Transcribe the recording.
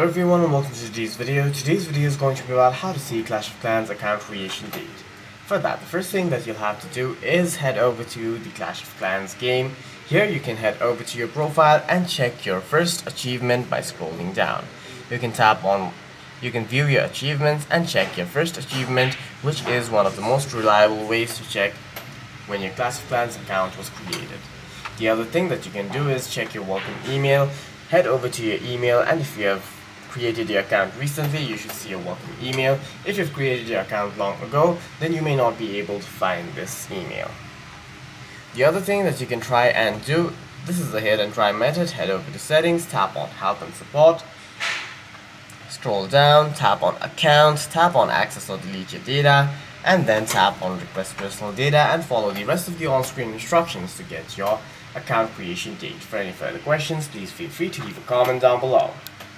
Hello everyone and welcome to today's video. Today's video is going to be about how to see Clash of Clans account creation date. For that, the first thing that you'll have to do is head over to the Clash of Clans game. Here you can head over to your profile and check your first achievement by scrolling down. You can view your achievements and check your first achievement, which is one of the most reliable ways to check when your Clash of Clans account was created. The other thing that you can do is check your welcome email. Head over to your email, and if you have created your account recently, you should see a welcome email. If you've created your account long ago, then you may not be able to find this email. The other thing that you can try and do, this is the hit and try method. Head over to settings, tap on help and support, scroll down, tap on accounts, tap on access or delete your data, and then tap on request personal data and follow the rest of the on-screen instructions to get your account creation date. For any further questions, please feel free to leave a comment down below.